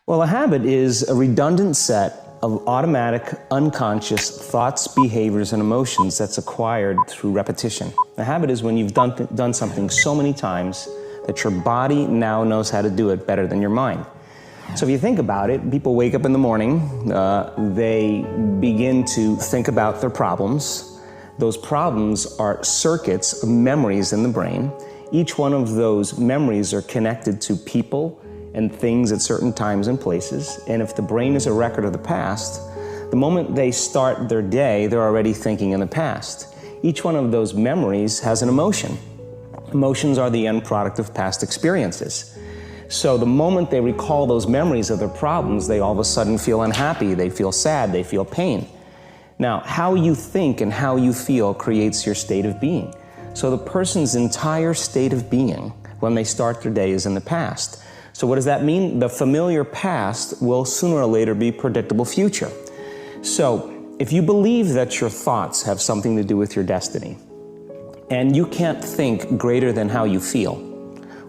Well, a habit is a redundant set of automatic, unconscious thoughts, behaviors, and emotions that's acquired through repetition. A habit is when you've done something so many times that your body now knows how to do it better than your mind. So if you think about it, people wake up in the morning, they begin to think about their problems. Those problems are circuits of memories in the brain. Each one of those memories are connected to people and things at certain times and places. And if the brain is a record of the past, the moment they start their day, they're already thinking in the past. Each one of those memories has an emotion. Emotions are the end product of past experiences. So the moment they recall those memories of their problems, they all of a sudden feel unhappy, they feel sad, they feel pain. Now, how you think and how you feel creates your state of being. So the person's entire state of being when they start their day is in the past. So what does that mean? The familiar past will sooner or later be predictable future. So if you believe that your thoughts have something to do with your destiny, and you can't think greater than how you feel,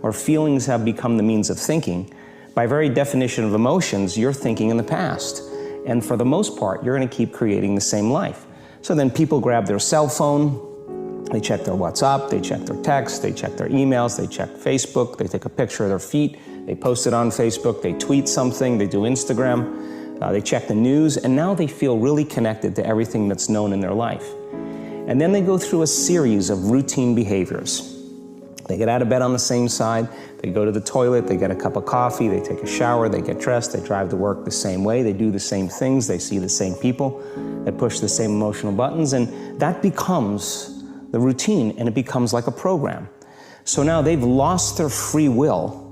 or feelings have become the means of thinking, by very definition of emotions, you're thinking in the past. And for the most part, you're going to keep creating the same life. So then people grab their cell phone, they check their WhatsApp, they check their text, they check their emails, they check Facebook, they take a picture of their feet, they post it on Facebook, they tweet something, they do Instagram, they check the news, and now they feel really connected to everything that's known in their life. And then they go through a series of routine behaviors. They get out of bed on the same side, they go to the toilet, they get a cup of coffee, they take a shower, they get dressed, they drive to work the same way, they do the same things, they see the same people, they push the same emotional buttons, and that becomes the routine, and it becomes like a program. So now they've lost their free will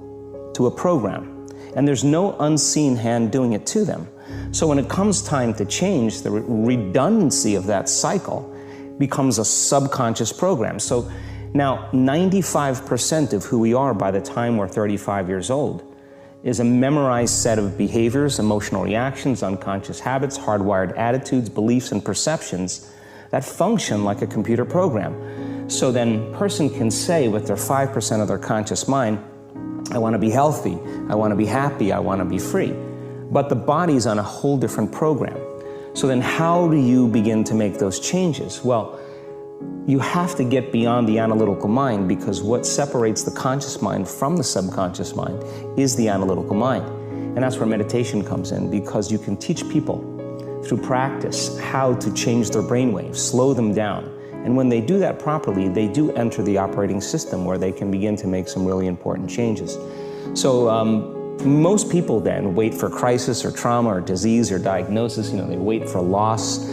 to a program, and there's no unseen hand doing it to them. So when it comes time to change, the redundancy of that cycle becomes a subconscious program. So now 95% of who we are by the time we're 35 years old is a memorized set of behaviors, emotional reactions, unconscious habits, hardwired attitudes, beliefs, and perceptions that function like a computer program. So then a person can say with their 5% of their conscious mind, I want to be healthy, I want to be happy, I want to be free. But the body's on a whole different program. So then how do you begin to make those changes? Well, you have to get beyond the analytical mind, because what separates the conscious mind from the subconscious mind is the analytical mind. And that's where meditation comes in, because you can teach people through practice how to change their brainwaves, slow them down. And when they do that properly, they do enter the operating system where they can begin to make some really important changes. So most people then wait for crisis or trauma or disease or diagnosis. They wait for loss,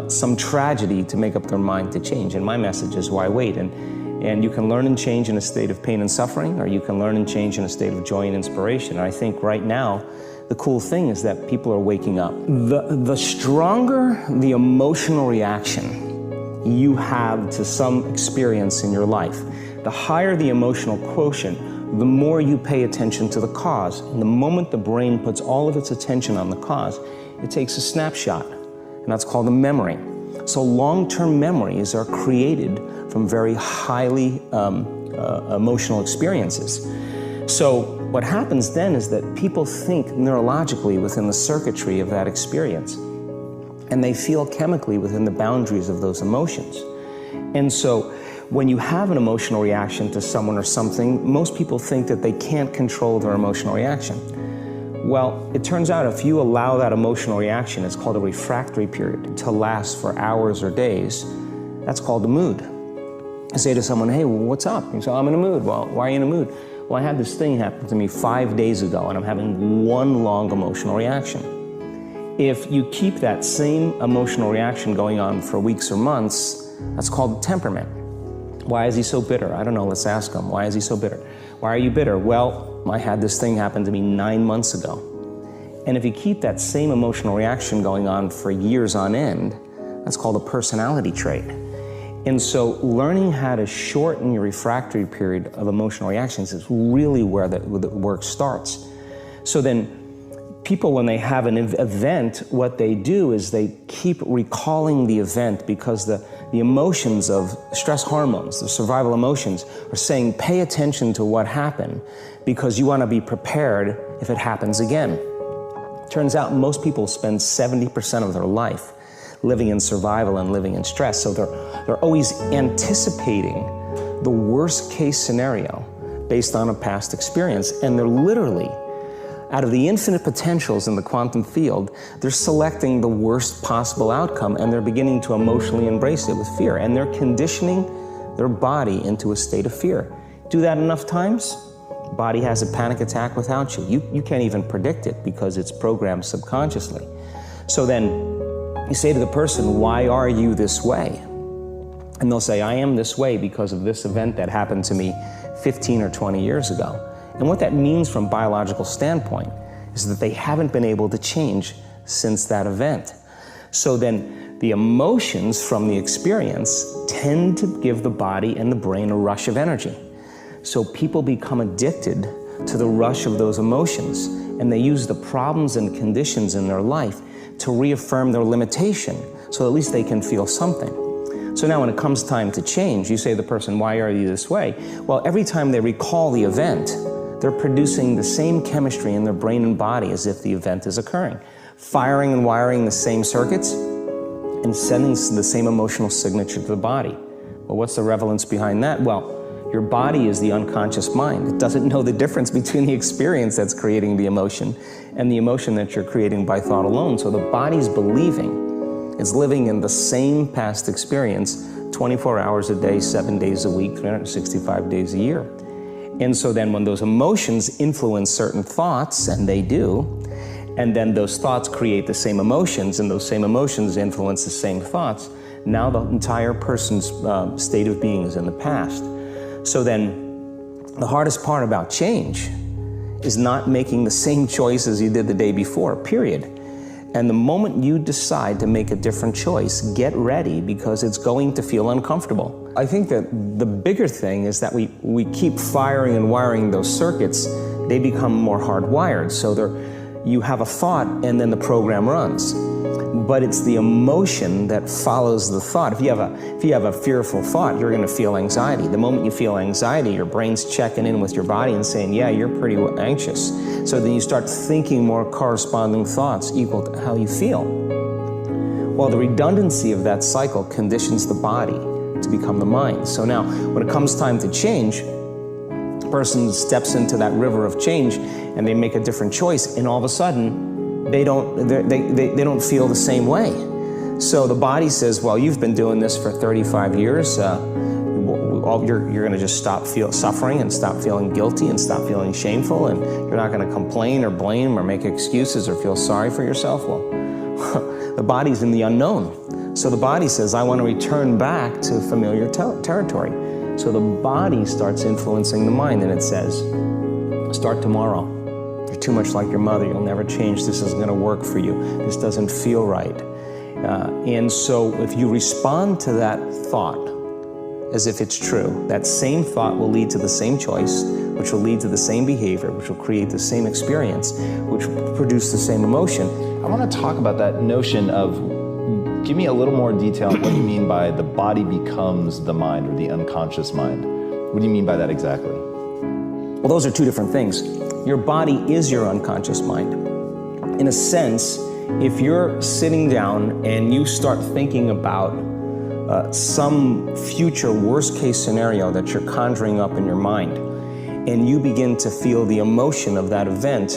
some tragedy to make up their mind to change. And my message is, why wait? And you can learn and change in a state of pain and suffering, or you can learn and change in a state of joy and inspiration. And I think right now, the cool thing is that people are waking up. The stronger the emotional reaction you have to some experience in your life, the higher the emotional quotient, the more you pay attention to the cause. And the moment the brain puts all of its attention on the cause, it takes a snapshot, and that's called a memory. So long-term memories are created from very highly emotional experiences. So what happens then is that people think neurologically within the circuitry of that experience, and they feel chemically within the boundaries of those emotions. And so when you have an emotional reaction to someone or something, most people think that they can't control their emotional reaction. Well, it turns out if you allow that emotional reaction, it's called a refractory period, to last for hours or days, that's called a mood. I say to someone, hey, what's up? You say, I'm in a mood. Well, why are you in a mood? Well, I had this thing happen to me 5 days ago, and I'm having one long emotional reaction. If you keep that same emotional reaction going on for weeks or months, that's called temperament. Why is he so bitter? I don't know, let's ask him. Why is he so bitter? Why are you bitter? Well, I had this thing happen to me 9 months ago. And if you keep that same emotional reaction going on for years on end, that's called a personality trait. And so learning how to shorten your refractory period of emotional reactions is really where the work starts. So then people, when they have an event, what they do is they keep recalling the event, because the emotions of stress hormones, the survival emotions, are saying, pay attention to what happened, because you want to be prepared if it happens again. Turns out most people spend 70% of their life living in survival and living in stress. So they're always anticipating the worst case scenario based on a past experience. And they're literally, out of the infinite potentials in the quantum field, they're selecting the worst possible outcome, and they're beginning to emotionally embrace it with fear. And they're conditioning their body into a state of fear. Do that enough times, body has a panic attack without you. You can't even predict it because it's programmed subconsciously. So then you say to the person, why are you this way? And they'll say, I am this way because of this event that happened to me 15 or 20 years ago. And what that means from a biological standpoint is that they haven't been able to change since that event. So then the emotions from the experience tend to give the body and the brain a rush of energy. So people become addicted to the rush of those emotions, and they use the problems and conditions in their life to reaffirm their limitation, so at least they can feel something. So now when it comes time to change, you say to the person, why are you this way? Well, every time they recall the event, they're producing the same chemistry in their brain and body as if the event is occurring, firing and wiring the same circuits and sending the same emotional signature to the body. Well, what's the relevance behind that? Well, your body is the unconscious mind. It doesn't know the difference between the experience that's creating the emotion and the emotion that you're creating by thought alone. So the body's believing it's living in the same past experience 24 hours a day, 7 days a week, 365 days a year. And so then when those emotions influence certain thoughts, and they do, and then those thoughts create the same emotions, and those same emotions influence the same thoughts, now the entire person's state of being is in the past. So then the hardest part about change is not making the same choices you did the day before, period. And the moment you decide to make a different choice, get ready, because it's going to feel uncomfortable. I think that the bigger thing is that we keep firing and wiring those circuits. They become more hardwired. So you have a thought and then the program runs. But it's the emotion that follows the thought. If you have a fearful thought, you're going to feel anxiety. The moment you feel anxiety, your brain's checking in with your body and saying, yeah, you're pretty anxious. So then you start thinking more corresponding thoughts equal to how you feel. Well, the redundancy of that cycle conditions the body to become the mind. So now, when it comes time to change, a person steps into that river of change and they make a different choice, and all of a sudden, they don't feel the same way. So the body says, well, you've been doing this for 35 years. You're going to just stop suffering and stop feeling guilty and stop feeling shameful, and you're not going to complain or blame or make excuses or feel sorry for yourself. Well, the body's in the unknown. So the body says, I want to return back to familiar territory. So the body starts influencing the mind, and it says, start tomorrow. You're too much like your mother. You'll never change. This isn't going to work for you. This doesn't feel right. And so if you respond to that thought as if it's true, that same thought will lead to the same choice, which will lead to the same behavior, which will create the same experience, which will produce the same emotion. I want to talk about that notion of, give me a little more detail on what you mean by the body becomes the mind, or the unconscious mind. What do you mean by that exactly? Well, those are two different things. Your body is your unconscious mind. In a sense, if you're sitting down and you start thinking about some future worst case scenario that you're conjuring up in your mind, and you begin to feel the emotion of that event,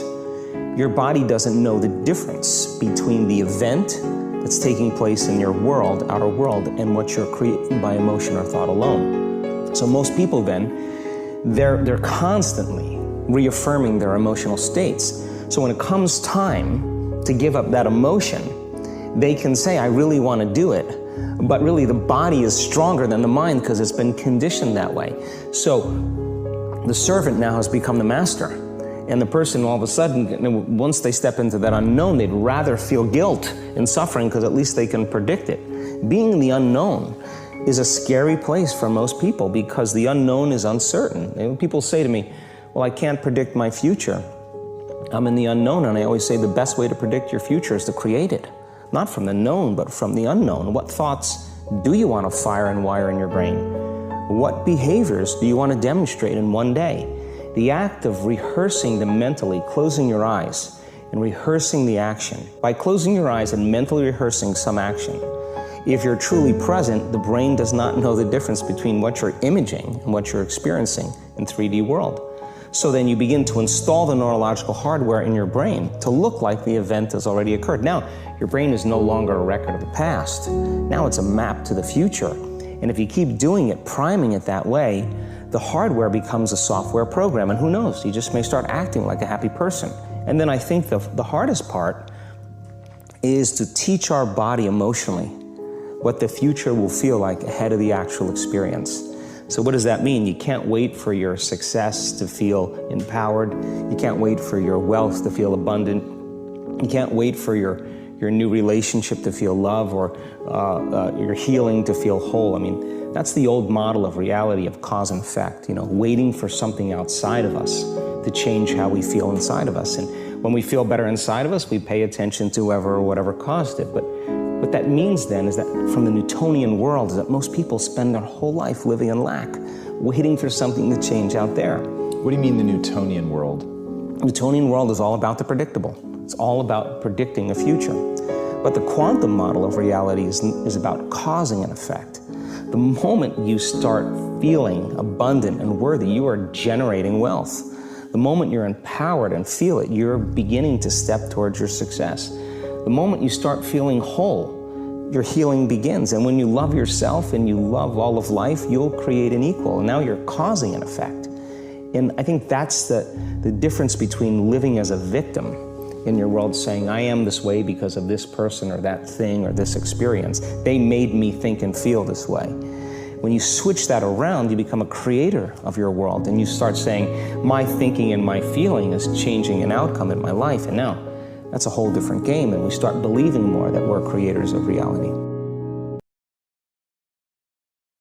your body doesn't know the difference between the event that's taking place in your world, outer world, and what you're creating by emotion or thought alone. So most people then, they're constantly reaffirming their emotional states. So when it comes time to give up that emotion, they can say, I really want to do it. But really the body is stronger than the mind because it's been conditioned that way. So the servant now has become the master. And the person all of a sudden, once they step into that unknown, they'd rather feel guilt and suffering because at least they can predict it. Being in the unknown is a scary place for most people because the unknown is uncertain. And people say to me, well, I can't predict my future. I'm in the unknown, and I always say the best way to predict your future is to create it. Not from the known, but from the unknown. What thoughts do you want to fire and wire in your brain? What behaviors do you want to demonstrate in one day? The act of rehearsing them mentally, closing your eyes, and rehearsing the action. By closing your eyes and mentally rehearsing some action, if you're truly present, the brain does not know the difference between what you're imaging and what you're experiencing in 3D world. So then you begin to install the neurological hardware in your brain to look like the event has already occurred. Now, your brain is no longer a record of the past. Now it's a map to the future. And if you keep doing it, priming it that way, the hardware becomes a software program. And who knows, you just may start acting like a happy person. And then I think the hardest part is to teach our body emotionally what the future will feel like ahead of the actual experience. So what does that mean? You can't wait for your success to feel empowered. You can't wait for your wealth to feel abundant. You can't wait for your new relationship to feel love, or your healing to feel whole. I mean, that's the old model of reality, of cause and effect, waiting for something outside of us to change how we feel inside of us. And when we feel better inside of us, we pay attention to whoever or whatever caused it. But what that means then is that from the Newtonian world is that most people spend their whole life living in lack, waiting for something to change out there. What do you mean the Newtonian world? The Newtonian world is all about the predictable. It's all about predicting a future. But the quantum model of reality is about causing an effect. The moment you start feeling abundant and worthy, you are generating wealth. The moment you're empowered and feel it, you're beginning to step towards your success. The moment you start feeling whole, your healing begins. And when you love yourself and you love all of life, you'll create an equal. And now you're causing an effect. And I think that's the difference between living as a victim in your world, saying, I am this way because of this person or that thing or this experience. They made me think and feel this way. When you switch that around, you become a creator of your world, and you start saying, my thinking and my feeling is changing an outcome in my life. And now that's a whole different game, and we start believing more that we're creators of reality.